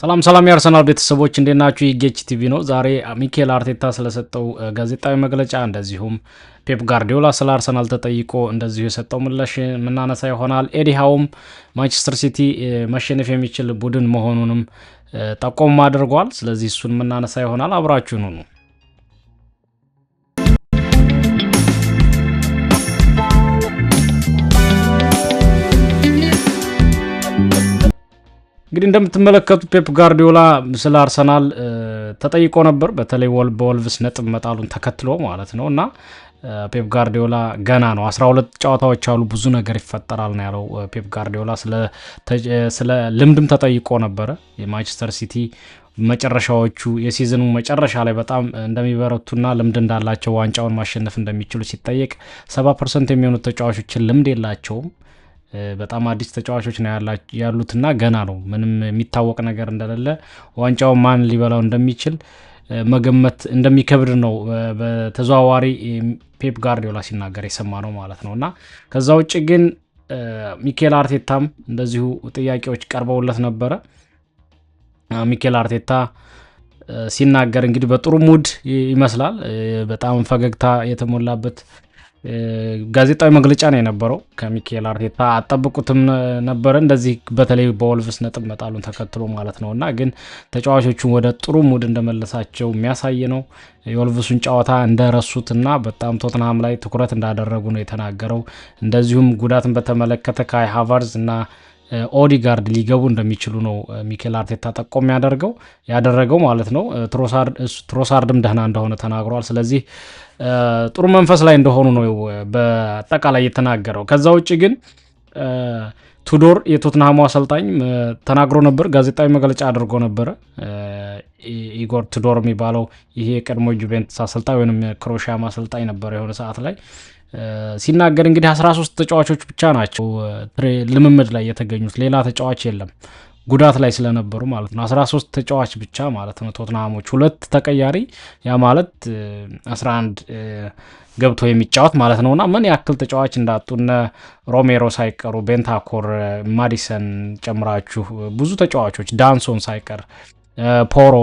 ሰላም የአርሰናል ቤተሰቦች እንዴት ናችሁ? ይጌች ቲቪ ነው። ዛሬ ሚኬል አርቴታ ስለሰጠው ጋዜጣዊ መግለጫ እንደዚሁም ፔፕ ጋርዲዮላ ስለ አርሰናል ተጠይቆ እንደዚሁ የሰጠው ምላሽ ምናነሳ ይሆናል። ኤዲ ሃውም ማንቸስተር ሲቲ ማሸነፍ የሚችል ቡድን መሆኑንም ጠቆም አድርጓል። ስለዚህ እሱን ምናነሳ ይሆናል። አብራችሁኑ ነው። እንግዲህ እንደምትመለከቱት ፔፕ ጋርዲዮላ ስለ አርሰናል ተጠይቆ ነበር። በተለይ በወልቭስ ነጥብ መጣሉን ተከትሎ ማለት ነው። እና ፔፕ ጋርዲዮላ ገና ነው 12 ጨዋታዎች አሉ፣ ብዙ ነገር ይፈጠራል ነው ያለው። ፔፕ ጋርዲዮላ ስለ ልምድም ተጠይቆ ነበረ። የማንቸስተር ሲቲ መጨረሻዎቹ የሲዝኑ መጨረሻ ላይ በጣም እንደሚበረቱና ልምድ እንዳላቸው ዋንጫውን ማሸነፍ እንደሚችሉ ሲጠየቅ 70% የሚሆኑት ተጫዋቾችን ልምድ የላቸውም፣ በጣም አዲስ ተጫዋቾች ነው ያሉትና ገና ነው፣ ምንም የሚታወቅ ነገር እንደሌለ፣ ዋንጫው ማን ሊበላው እንደሚችል መገመት እንደሚከብድ ነው በተዘዋዋሪ ፔፕ ጋርዲዮላ ሲናገር የሰማ ነው ማለት ነውና ከዛ ውጭ ግን ሚኬል አርቴታም እንደዚሁ ጥያቄዎች ቀርበውለት ነበረ። ሚኬል አርቴታ ሲናገር እንግዲህ በጥሩ ሙድ ይመስላል፣ በጣም ፈገግታ የተሞላበት ጋዜጣዊ መግለጫ ነው የነበረው። ከሚኬል አርቴታ አጠብቁትም ነበረ እንደዚህ በተለይ በወልቭስ ነጥብ መጣሉን ተከትሎ ማለት ነውና ግን ተጫዋቾቹን ወደ ጥሩ ሙድ እንደመለሳቸው የሚያሳይ ነው። የወልቭሱን ጨዋታ እንደረሱትና በጣም ቶትንሃም ላይ ትኩረት እንዳደረጉ ነው የተናገረው። እንደዚሁም ጉዳትን በተመለከተ ካይ ሃቨርትዝ እና ኦዲጋርድ ሊገቡ እንደሚችሉ ነው ሚኬል አርቴታ ጠቆም ያደረገው ማለት ነው። ትሮሳርድም ደህና እንደሆነ ተናግሯል። ስለዚህ ጥሩ መንፈስ ላይ እንደሆኑ ነው በአጠቃላይ የተናገረው። ከዛ ውጭ ግን ቱዶር የቶትንሃሙ አሰልጣኝ ተናግሮ ነበር፣ ጋዜጣዊ መግለጫ አድርጎ ነበረ። ኢጎር ቱዶር የሚባለው ይሄ የቀድሞ ጁቬንቱስ አሰልጣኝ ወይም ክሮሺያ አሰልጣኝ ነበር የሆነ ሰዓት ላይ ሲናገር እንግዲህ 13 ተጫዋቾች ብቻ ናቸው ልምምድ ላይ የተገኙት፣ ሌላ ተጫዋች የለም ጉዳት ላይ ስለነበሩ ማለት ነው። 13 ተጫዋች ብቻ ማለት ነው ቶትንሃሞች፣ 2 ተቀያሪ፣ ያ ማለት 11 ገብቶ የሚጫወት ማለት ነውና ምን ያክል ተጫዋች እንዳጡነ ሮሜሮ ሳይቀሩ፣ ቤንታኮር፣ ማዲሰን ጨምራችሁ ብዙ ተጫዋቾች፣ ዳንሶን ሳይቀር፣ ፖሮ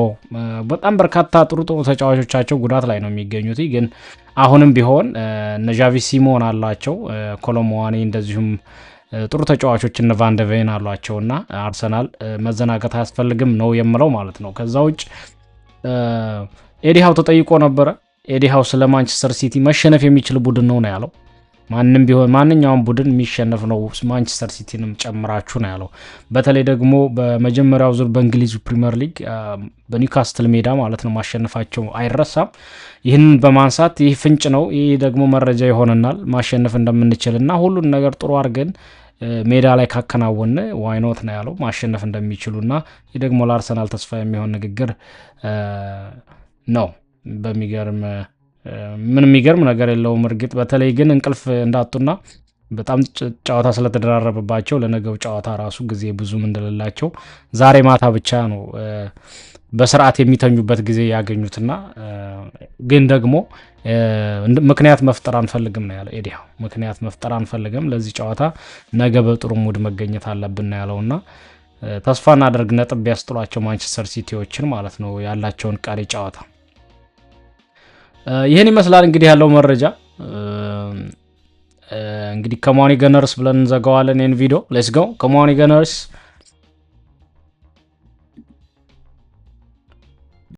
በጣም በርካታ ጥሩ ተጫዋቾቻቸው ጉዳት ላይ ነው የሚገኙት። ግን አሁንም ቢሆን እነ ዣቪ ሲሞን አላቸው፣ ኮሎሞዋኒ እንደዚሁም ጥሩ ተጫዋቾች እነ ቫን ደ ቬን አሏቸውና አርሰናል መዘናጋት አያስፈልግም ነው የምለው ማለት ነው። ከዛ ውጭ ኤዲ ሃው ተጠይቆ ነበረ። ኤዲ ሃው ስለ ማንቸስተር ሲቲ መሸነፍ የሚችል ቡድን ነው ያለው። ማንም ቢሆን ማንኛውም ቡድን የሚሸነፍ ነው ማንቸስተር ሲቲንም ጨምራችሁ ነው ያለው። በተለይ ደግሞ በመጀመሪያው ዙር በእንግሊዙ ፕሪሚየር ሊግ በኒውካስትል ሜዳ ማለት ነው ማሸነፋቸው አይረሳም። ይህንን በማንሳት ይህ ፍንጭ ነው፣ ይህ ደግሞ መረጃ ይሆነናል ማሸነፍ እንደምንችልና ሁሉን ነገር ጥሩ አድርገን ሜዳ ላይ ካከናወነ ዋይኖት ነው ያለው ማሸነፍ እንደሚችሉና ይህ ደግሞ ለአርሰናል ተስፋ የሚሆን ንግግር ነው። በሚገርም ምን የሚገርም ነገር የለውም። እርግጥ በተለይ ግን እንቅልፍ እንዳጡና በጣም ጨዋታ ስለተደራረበባቸው ለነገው ጨዋታ ራሱ ጊዜ ብዙም እንደሌላቸው ዛሬ ማታ ብቻ ነው በስርዓት የሚተኙበት ጊዜ ያገኙትና ግን ደግሞ ምክንያት መፍጠር አንፈልግም ነው ያለው ኤዲ ሃው። ምክንያት መፍጠር አንፈልግም፣ ለዚህ ጨዋታ ነገ በጥሩ ሙድ መገኘት አለብን ነው ያለውና ተስፋ እናደርግ ነጥብ ቢያስጥሏቸው ማንቸስተር ሲቲዎችን ማለት ነው ያላቸውን ቀሪ ጨዋታ። ይህን ይመስላል እንግዲህ ያለው መረጃ። እንግዲህ ከማኒ ገነርስ ብለን እንዘጋዋለን ይህን ቪዲዮ። ሌትስ ጎ ከማኒ ገነርስ